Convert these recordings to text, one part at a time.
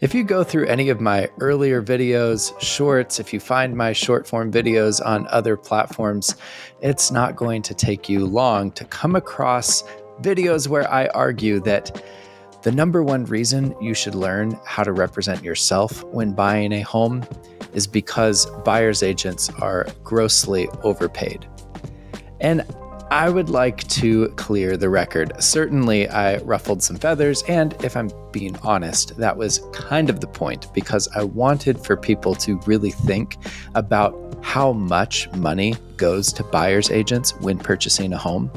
If you go through any of my earlier videos, shorts, if you find my short form videos on other platforms, it's not going to take you long to come across videos where I argue that the number one reason you should learn how to represent yourself when buying a home is because buyer's agents are grossly overpaid. And I would like to clear the record. Certainly, I ruffled some feathers, and if I'm being honest, that was kind of the point because I wanted for people to really think about how much money goes to buyer's agents when purchasing a home.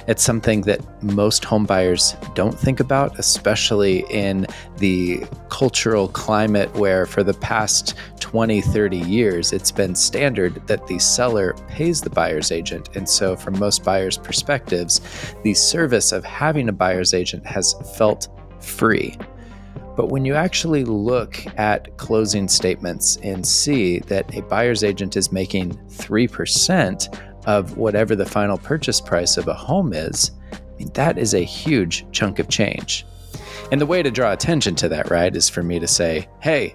It's something that most home buyers don't think about, especially in the cultural climate where for the past 20, 30 years, it's been standard that the seller pays the buyer's agent. And so from most buyers' perspectives, the service of having a buyer's agent has felt free. But when you actually look at closing statements and see that a buyer's agent is making 3% of whatever the final purchase price of a home is, that is a huge chunk of change. And the way to draw attention to that, right, is for me to say, hey,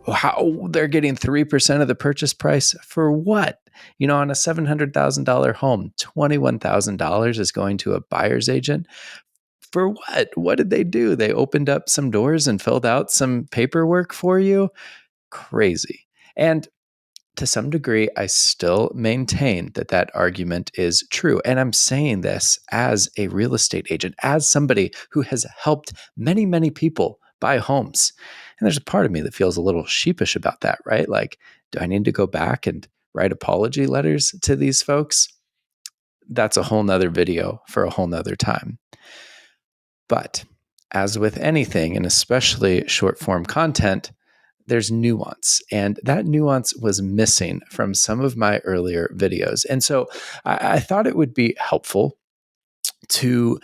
how they're getting 3% of the purchase price for what? On a $700,000 home, $21,000 is going to a buyer's agent. For what? What did they do? They opened up some doors and filled out some paperwork for you? Crazy. And to some degree, I still maintain that that argument is true. And I'm saying this as a real estate agent, as somebody who has helped many, many people buy homes. And there's a part of me that feels a little sheepish about that, right? Like, do I need to go back and write apology letters to these folks? That's a whole nother video for a whole nother time. But as with anything, and especially short form content, there's nuance. And that nuance was missing from some of my earlier videos. And so I thought it would be helpful to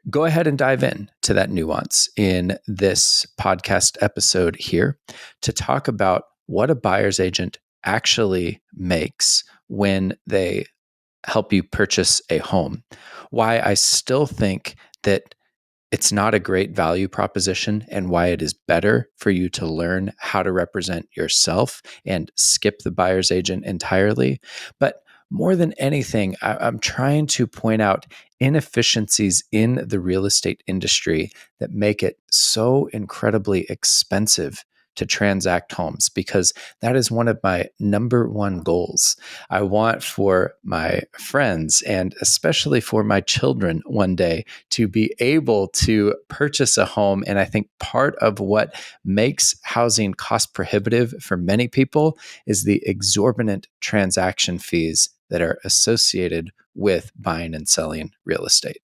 go ahead and dive in to that nuance in this podcast episode here to talk about what a buyer's agent actually makes when they help you purchase a home. Why I still think that it's not a great value proposition and why it is better for you to learn how to represent yourself and skip the buyer's agent entirely. But more than anything, I'm trying to point out inefficiencies in the real estate industry that make it so incredibly expensive to transact homes, because that is one of my number one goals. I want for my friends and especially for my children one day to be able to purchase a home. And I think part of what makes housing cost prohibitive for many people is the exorbitant transaction fees that are associated with buying and selling real estate.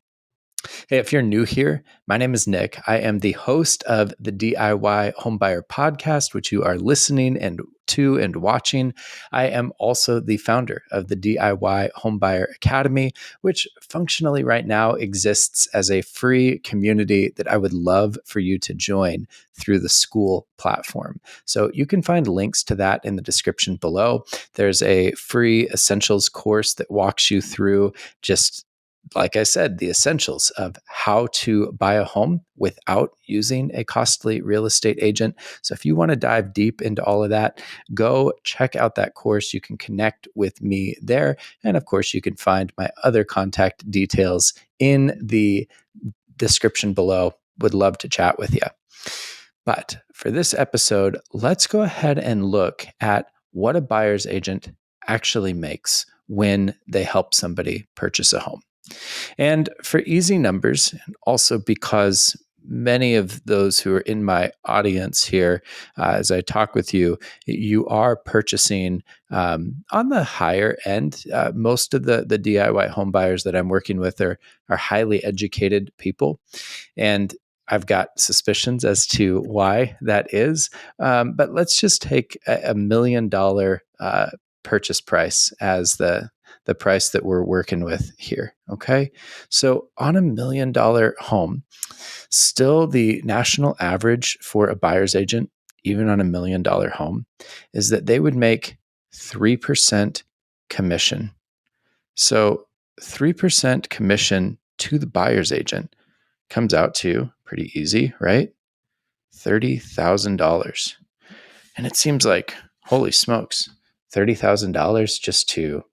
Hey, if you're new here, my name is Nick. I am the host of the DIY Homebuyer Podcast, which you are listening to and watching. I am also the founder of the DIY Homebuyer Academy, which functionally right now exists as a free community that I would love for you to join through the school platform. So you can find links to that in the description below. There's a free essentials course that walks you through just, like I said, the essentials of how to buy a home without using a costly real estate agent. So if you want to dive deep into all of that, go check out that course. You can connect with me there. And of course, you can find my other contact details in the description below. Would love to chat with you. But for this episode, let's go ahead and look at what a buyer's agent actually makes when they help somebody purchase a home. And for easy numbers, and also because many of those who are in my audience here, as I talk with you, you are purchasing on the higher end. Most of the DIY home buyers that I'm working with are highly educated people. And I've got suspicions as to why that is. But let's just take a $1 million purchase price as the price that we're working with here. Okay. So on $1 million home, still the national average for a buyer's agent, even on $1 million home, is that they would make 3% commission. So 3% commission to the buyer's agent comes out to pretty easy, right? $30,000. And it seems like, holy smokes, $30,000 just to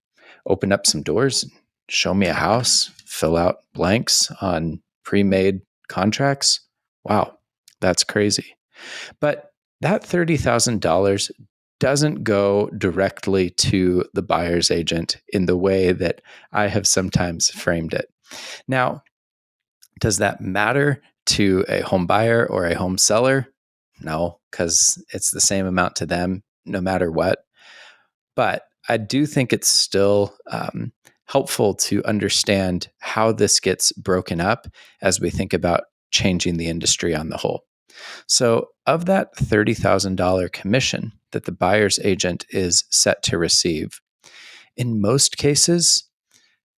open up some doors, show me a house, fill out blanks on pre-made contracts. Wow, that's crazy. But that $30,000 doesn't go directly to the buyer's agent in the way that I have sometimes framed it. Now, does that matter to a home buyer or a home seller? No, because it's the same amount to them no matter what. But I do think it's still helpful to understand how this gets broken up as we think about changing the industry on the whole. So, of that $30,000 commission that the buyer's agent is set to receive, in most cases,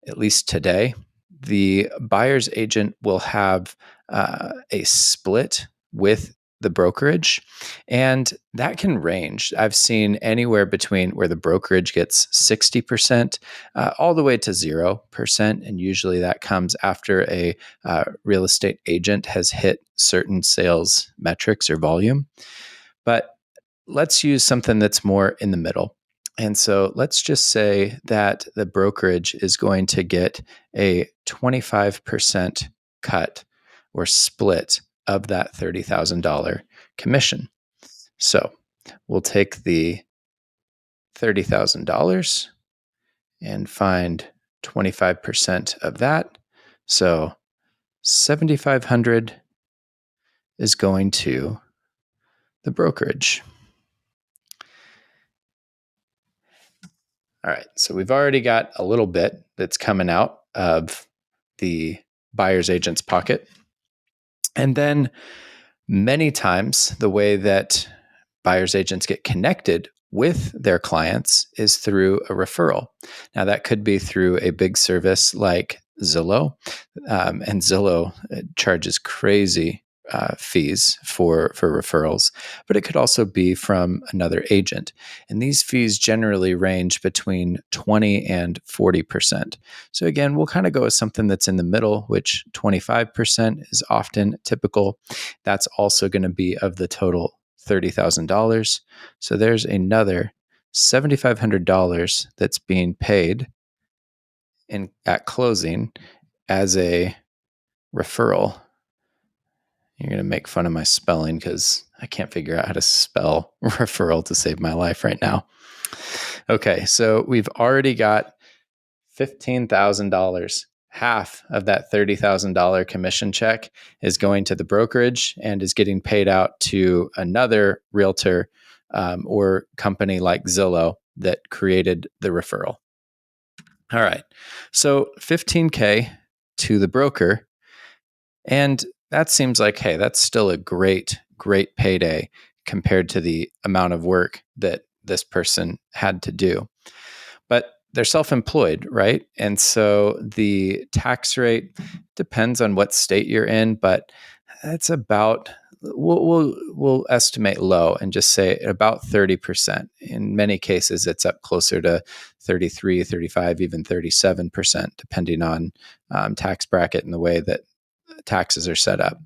at least today, the buyer's agent will have a split with the brokerage, and that can range. I've seen anywhere between where the brokerage gets 60% all the way to 0%, and usually that comes after a real estate agent has hit certain sales metrics or volume. But let's use something that's more in the middle. And so let's just say that the brokerage is going to get a 25% cut or split of that $30,000 commission. So we'll take the $30,000 and find 25% of that. So 7,500 is going to the brokerage. All right, so we've already got a little bit that's coming out of the buyer's agent's pocket. And then many times, the way that buyer's agents get connected with their clients is through a referral. Now, that could be through a big service like Zillow, and Zillow charges crazy fees for referrals, but it could also be from another agent. And these fees generally range between 20 and 40%. So again, we'll kind of go with something that's in the middle, which 25% is often typical. That's also going to be of the total $30,000. So there's another $7,500 that's being paid at closing as a referral. You're going to make fun of my spelling because I can't figure out how to spell referral to save my life right now. Okay, so we've already got $15,000. Half of that $30,000 commission check is going to the brokerage and is getting paid out to another realtor or company like Zillow that created the referral. All right, so $15K to the broker. And that seems like, hey, that's still a great payday compared to the amount of work that this person had to do. But they're self-employed, right? And so the tax rate depends on what state you're in, but it's about, we'll estimate low and just say about 30%. In many cases, it's up closer to 33, 35, even 37%, depending on tax bracket and the way that taxes are set up.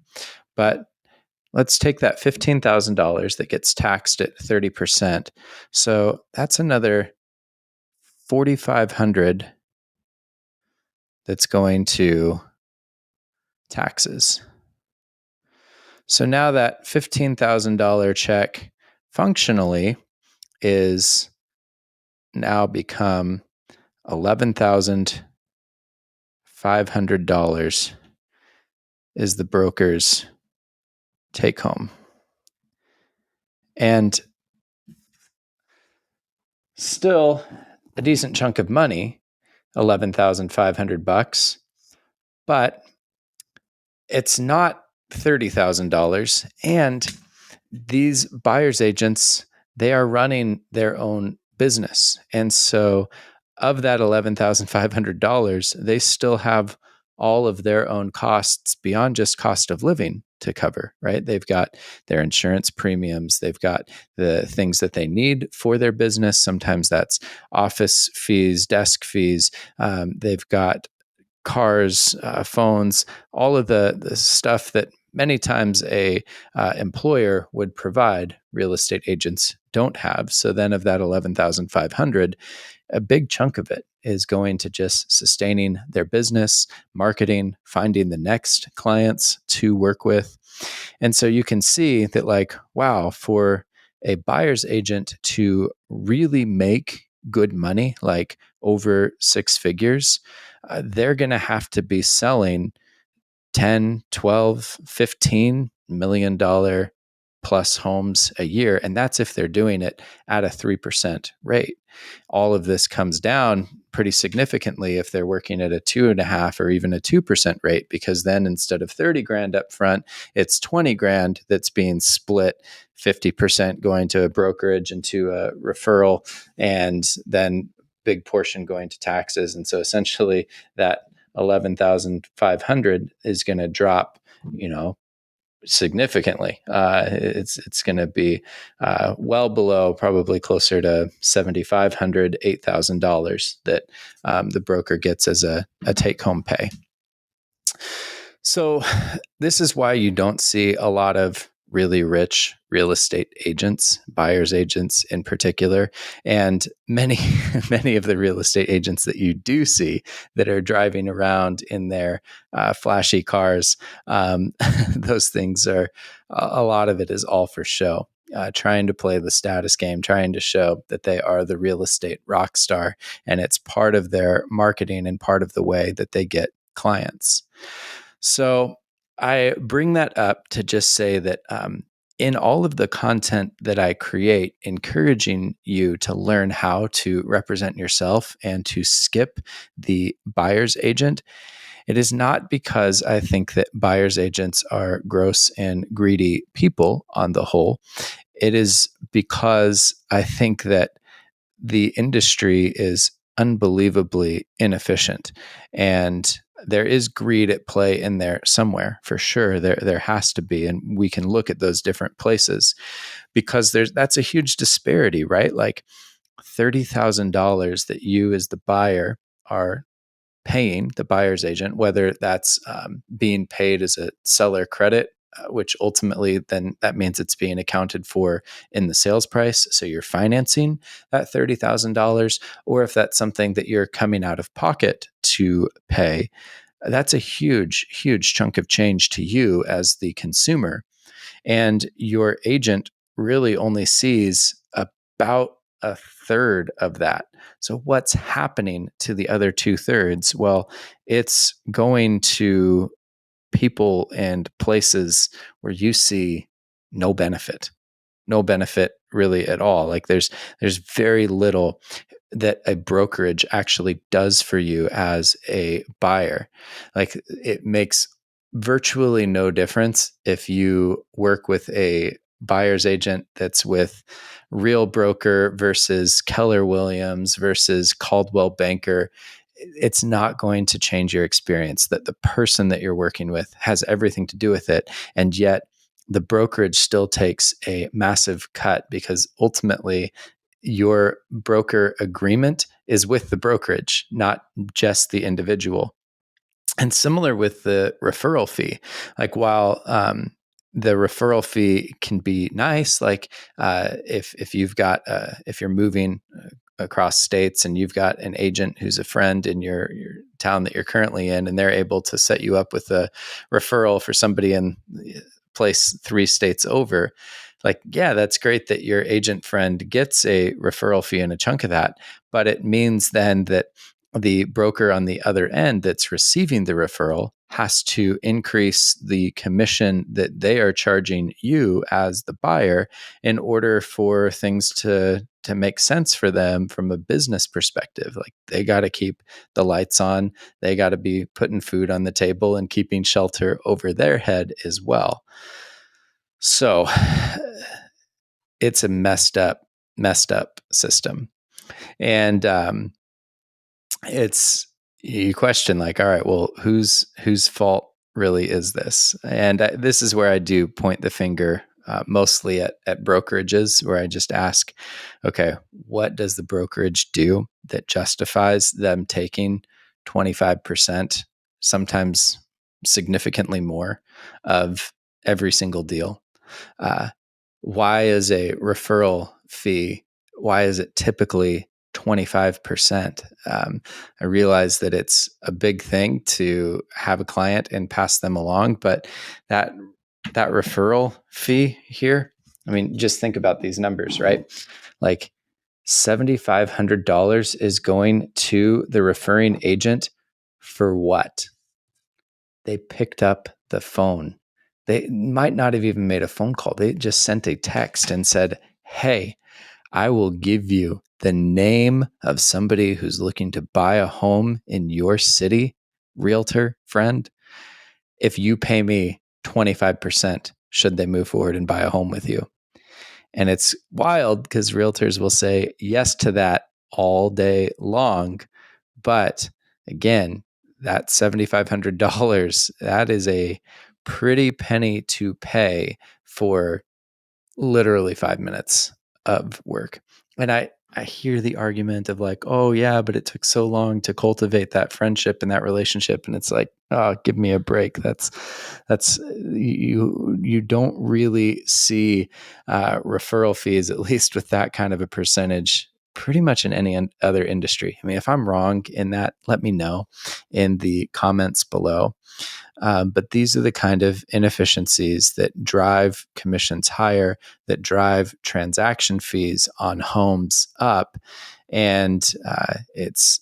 But let's take that $15,000 that gets taxed at 30%. So that's another $4,500 that's going to taxes. So now that $15,000 check functionally is now become $11,500 is the broker's take home. And still a decent chunk of money, $11,500, but it's not $30,000. And these buyer's agents, they are running their own business. And so of that $11,500, they still have all of their own costs beyond just cost of living to cover, right? They've got their insurance premiums. They've got the things that they need for their business. Sometimes that's office fees, desk fees. They've got cars, phones, all of the stuff that many times a employer would provide, real estate agents don't have. So then of that 11,500, a big chunk of it is going to just sustaining their business, marketing, finding the next clients to work with. And so you can see that, like, wow, for a buyer's agent to really make good money, like over six figures, they're going to have to be selling 10, 12, $15 million plus homes a year. And that's if they're doing it at a 3% rate. All of this comes down pretty significantly if they're working at a 2.5 or even a 2% rate, because then instead of 30 grand up front, it's 20 grand that's being split, 50% going to a brokerage and to a referral, and then big portion going to taxes. And so essentially that 11,500 is going to drop, significantly. It's going to be well below, probably closer to $7,500, $8,000 that the broker gets as a take home pay. So this is why you don't see a lot of really rich real estate agents, buyer's agents in particular, and many of the real estate agents that you do see that are driving around in their flashy cars. Those things are, a lot of it is all for show. Trying to play the status game, trying to show that they are the real estate rock star, and it's part of their marketing and part of the way that they get clients. So I bring that up to just say that in all of the content that I create, encouraging you to learn how to represent yourself and to skip the buyer's agent, it is not because I think that buyer's agents are gross and greedy people on the whole. It is because I think that the industry is unbelievably inefficient, and there is greed at play in there somewhere, for sure. There has to be, and we can look at those different places, because that's a huge disparity, right? Like $30,000 that you as the buyer are paying the buyer's agent, whether that's being paid as a seller credit, which ultimately then that means it's being accounted for in the sales price. So you're financing that $30,000, or if that's something that you're coming out of pocket to pay, that's a huge, huge chunk of change to you as the consumer. And your agent really only sees about a third of that. So what's happening to the other 2/3? Well, it's going to people and places where you see no benefit, no benefit really at all. Like there's very little that a brokerage actually does for you as a buyer. Like it makes virtually no difference if you work with a buyer's agent that's with Real Broker versus Keller Williams versus Coldwell Banker. It's not going to change your experience. That the person that you're working with has everything to do with it. And yet the brokerage still takes a massive cut, because ultimately your broker agreement is with the brokerage, not just the individual. And similar with the referral fee. Like while the referral fee can be nice, like if you've got if you're moving across states and you've got an agent who's a friend in your town that you're currently in, and they're able to set you up with a referral for somebody in place 3 states over, like, yeah, that's great that your agent friend gets a referral fee and a chunk of that, but it means then that the broker on the other end that's receiving the referral has to increase the commission that they are charging you as the buyer in order for things to make sense for them from a business perspective. Like they got to keep the lights on, they got to be putting food on the table and keeping shelter over their head as well. So it's a messed up system. And it's, you question like, all right, well, whose fault really is this? And this is where I do point the finger mostly at brokerages, where I just ask, okay, what does the brokerage do that justifies them taking 25%, sometimes significantly more, of every single deal. Uh, why is a referral fee, why is it typically 25%? I realize that it's a big thing to have a client and pass them along, but that referral fee here, I mean, just think about these numbers, right? Like $7,500 is going to the referring agent for what? They picked up the phone. They might not have even made a phone call. They just sent a text and said, "Hey, I will give you the name of somebody who's looking to buy a home in your city, realtor friend, if you pay me 25% should they move forward and buy a home with you." And it's wild because realtors will say yes to that all day long. But again, that $7,500, that is a pretty penny to pay for literally 5 minutes of work. And I hear the argument of like, oh yeah, but it took so long to cultivate that friendship and that relationship. And it's like, oh, give me a break. That's you don't really see referral fees, at least with that kind of a percentage, pretty much in any other industry. I mean, if I'm wrong in that, let me know in the comments below. But these are the kind of inefficiencies that drive commissions higher, that drive transaction fees on homes up. And it's,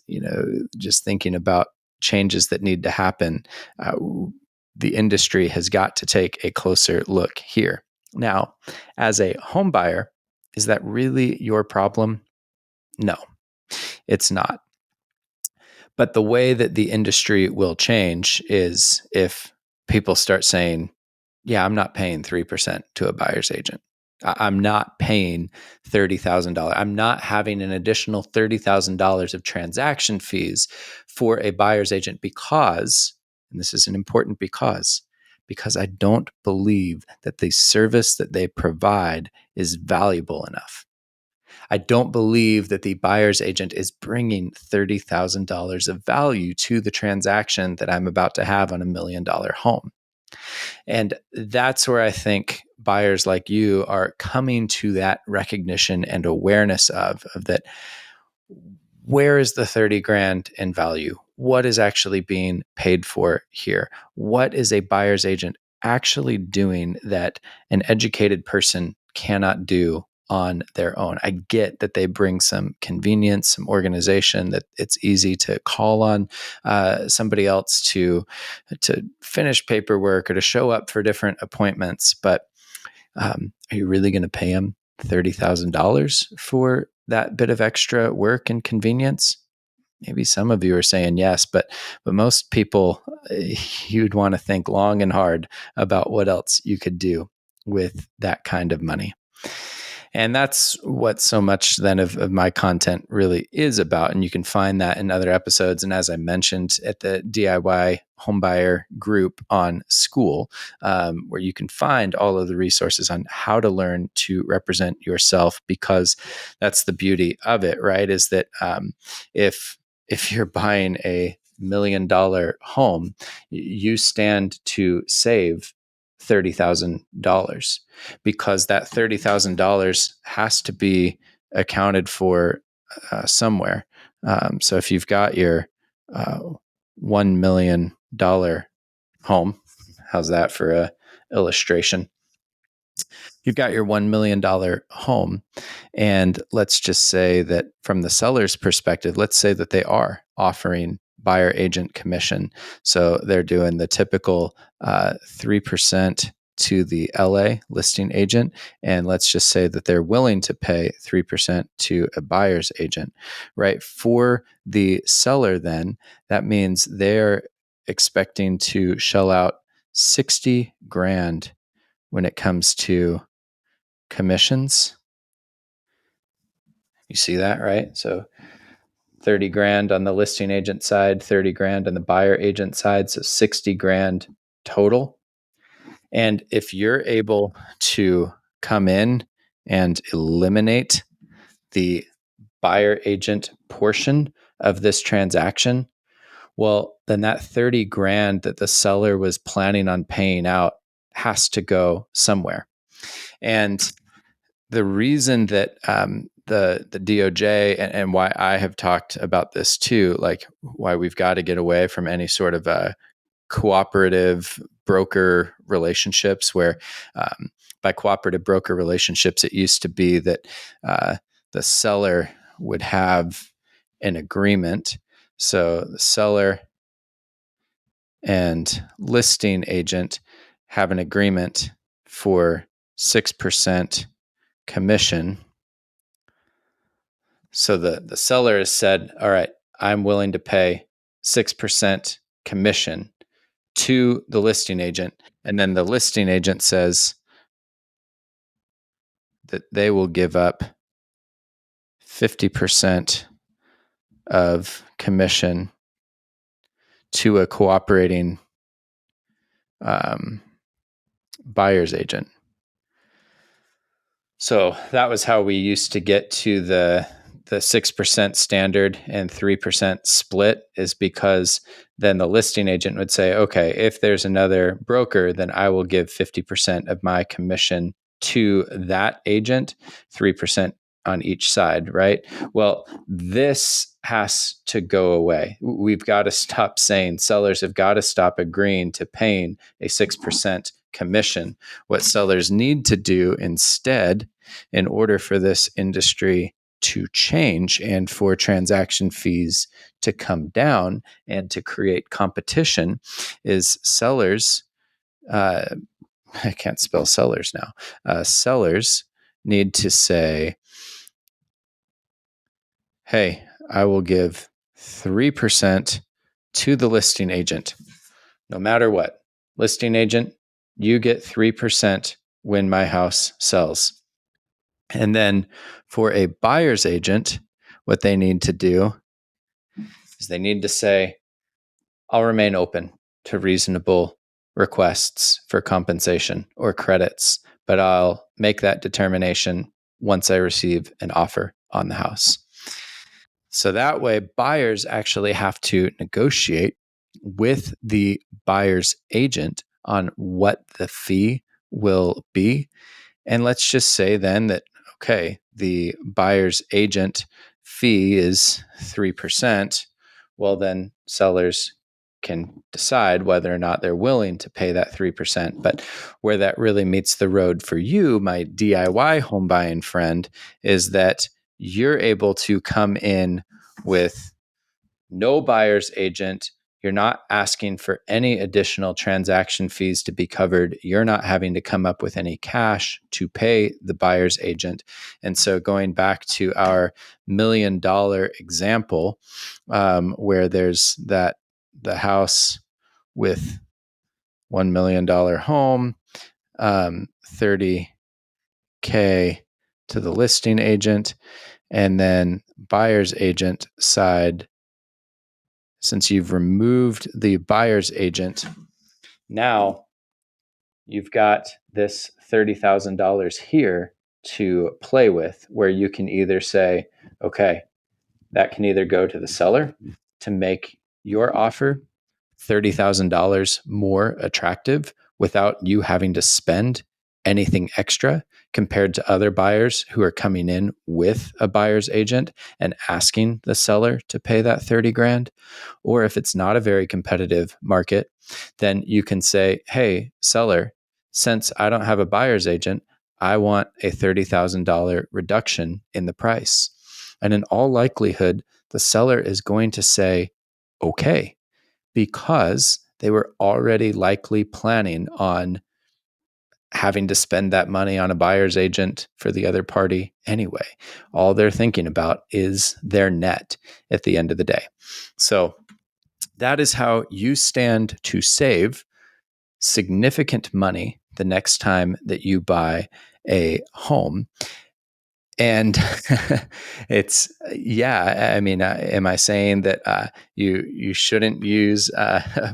just thinking about changes that need to happen. The industry has got to take a closer look here. Now, as a home buyer, is that really your problem? No, it's not. But the way that the industry will change is if people start saying, yeah, I'm not paying 3% to a buyer's agent. I'm not paying $30,000. I'm not having an additional $30,000 of transaction fees for a buyer's agent because, and this is an important because I don't believe that the service that they provide is valuable enough. I don't believe that the buyer's agent is bringing $30,000 of value to the transaction that I'm about to have on $1 million home. And that's where I think buyers like you are coming to that recognition and awareness of that. Where is the 30 grand in value? What is actually being paid for here? What is a buyer's agent actually doing that an educated person cannot do on their own? I get that they bring some convenience, some organization, that it's easy to call on somebody else to finish paperwork or to show up for different appointments. But are you really going to pay them $30,000 for that bit of extra work and convenience? Maybe some of you are saying yes, but most people, you'd want to think long and hard about what else you could do with that kind of money. And that's what so much then of my content really is about. And you can find that in other episodes. And as I mentioned at the DIY Homebuyer group on School, where you can find all of the resources on how to learn to represent yourself, because that's the beauty of it, right? Is that if you're buying a $1 million home, you stand to save $30,000 because that $30,000 has to be accounted for somewhere. So if you've got your $1 million home, how's that for a illustration? You've got your $1 million home. And let's just say that from the seller's perspective, let's say that they are offering buyer agent commission. So they're doing the typical 3% to the LA listing agent. And let's just say that they're willing to pay 3% to a buyer's agent, right? For the seller, then that means they're expecting to shell out 60 grand when it comes to commissions. You see that, right? So 30 grand on the listing agent side, 30 grand on the buyer agent side, so 60 grand total. And if you're able to come in and eliminate the buyer agent portion of this transaction, well, then that 30 grand that the seller was planning on paying out has to go somewhere. And the reason that the DOJ and why I have talked about this too, like why we've got to get away from any sort of cooperative broker relationships, where by cooperative broker relationships, it used to be that the seller would have an agreement. So the seller and listing agent have an agreement for 6% commission. So the seller has said, all right, I'm willing to pay 6% commission to the listing agent. And then the listing agent says that they will give up 50% of commission to a cooperating buyer's agent. So that was how we used to get to the 6% standard and 3% split, is because then the listing agent would say, okay, if there's another broker, then I will give 50% of my commission to that agent, 3% on each side, right? Well, this has to go away. We've got to stop saying, sellers have got to stop agreeing to paying a 6% commission. What sellers need to do instead, in order for this industry to change and for transaction fees to come down and to create competition, is sellers, I can't spell sellers now. Sellers need to say, hey, I will give 3% to the listing agent, no matter what. Listing agent, you get 3% when my house sells. And then for a buyer's agent, what they need to do is they need to say, I'll remain open to reasonable requests for compensation or credits, but I'll make that determination once I receive an offer on the house. So that way, buyers actually have to negotiate with the buyer's agent on what the fee will be. And let's just say then that, okay, the buyer's agent fee is 3%. Well, then sellers can decide whether or not they're willing to pay that 3%. But where that really meets the road for you, my DIY home buying friend, is that you're able to come in with no buyer's agent. You're not asking for any additional transaction fees to be covered. You're not having to come up with any cash to pay the buyer's agent. And so going back to our $1 million example, where there's the house with $1 million home, 30K to the listing agent, and then buyer's agent side, since you've removed the buyer's agent, now you've got this $30,000 here to play with, where you can either say, okay, that can either go to the seller to make your offer $30,000 more attractive without you having to spend anything extra compared to other buyers who are coming in with a buyer's agent and asking the seller to pay that 30 grand. Or if it's not a very competitive market, then you can say, hey, seller, since I don't have a buyer's agent, I want a $30,000 reduction in the price. And in all likelihood, the seller is going to say, okay, because they were already likely planning on having to spend that money on a buyer's agent for the other party anyway. All they're thinking about is their net at the end of the day. So that is how you stand to save significant money the next time that you buy a home. And it's, yeah, I mean, am I saying that you shouldn't use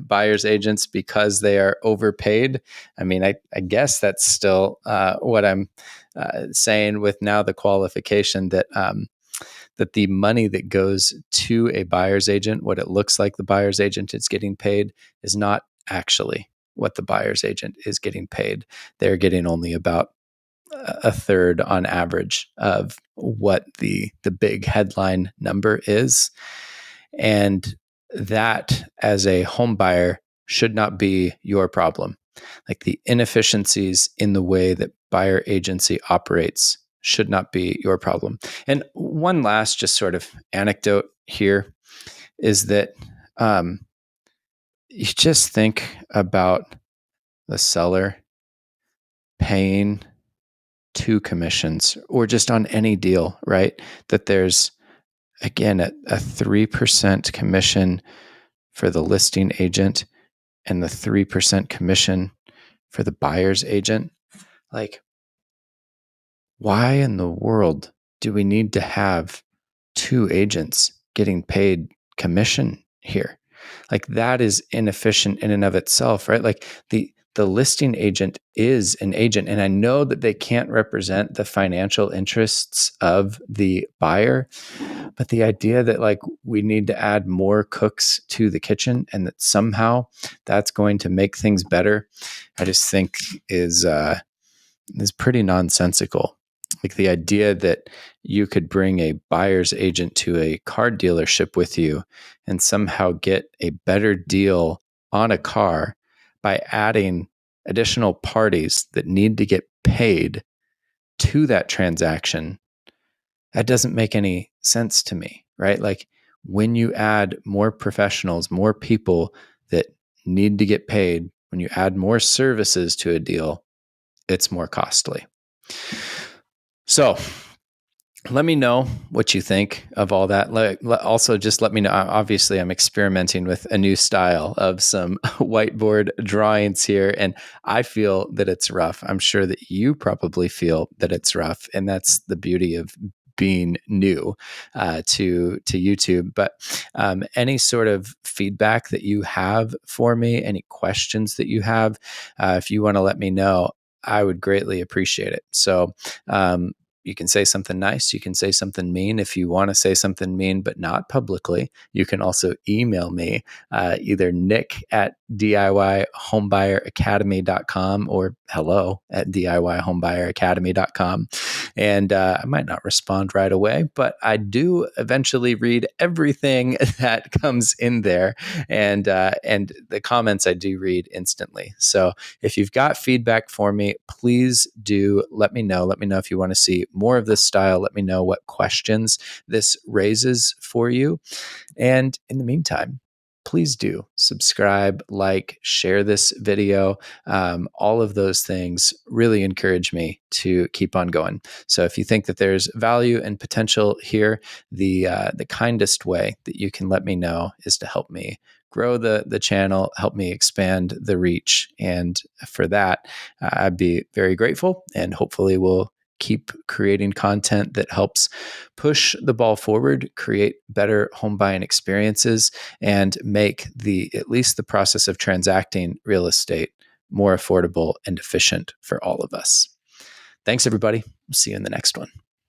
buyer's agents because they are overpaid? I mean, I guess that's still what I'm saying, with now the qualification that that the money that goes to a buyer's agent, what it looks like the buyer's agent is getting paid, is not actually what the buyer's agent is getting paid. They're getting only about a third on average of what the big headline number is. And that, as a home buyer, should not be your problem. Like, the inefficiencies in the way that buyer agency operates should not be your problem. And one last just sort of anecdote here is that you just think about the seller paying 2 commissions, or just on any deal, right? That there's, again, a 3% commission for the listing agent and the 3% commission for the buyer's agent. Like, why in the world do we need to have 2 agents getting paid commission here? Like, that is inefficient in and of itself, right? Like, the listing agent is an agent, and I know that they can't represent the financial interests of the buyer, but the idea that, like, we need to add more cooks to the kitchen and that somehow that's going to make things better, I just think is pretty nonsensical. Like, the idea that you could bring a buyer's agent to a car dealership with you and somehow get a better deal on a car by adding additional parties that need to get paid to that transaction, that doesn't make any sense to me, right? Like, when you add more professionals, more people that need to get paid, when you add more services to a deal, it's more costly. So let me know what you think of all that. Also, just let me know. Obviously, I'm experimenting with a new style of some whiteboard drawings here, and I feel that it's rough. I'm sure that you probably feel that it's rough, and that's the beauty of being new to YouTube. But any sort of feedback that you have for me, any questions that you have, if you want to let me know, I would greatly appreciate it. So you can say something nice. You can say something mean. If you want to say something mean, but not publicly, you can also email me, either nick@DIYHomebuyerAcademy.com or hello@DIYHomebuyerAcademy.com. And I might not respond right away, but I do eventually read everything that comes in there. And the comments I do read instantly. So if you've got feedback for me, please do let me know. Let me know if you want to see more of this style. Let me know what questions this raises for you. And in the meantime, please do subscribe, like, share this video. All of those things really encourage me to keep on going. So if you think that there's value and potential here, the kindest way that you can let me know is to help me grow the channel, help me expand the reach. And for that, I'd be very grateful, and hopefully we'll keep creating content that helps push the ball forward, create better home buying experiences, and make at least the process of transacting real estate more affordable and efficient for all of us. Thanks, everybody. See you in the next one.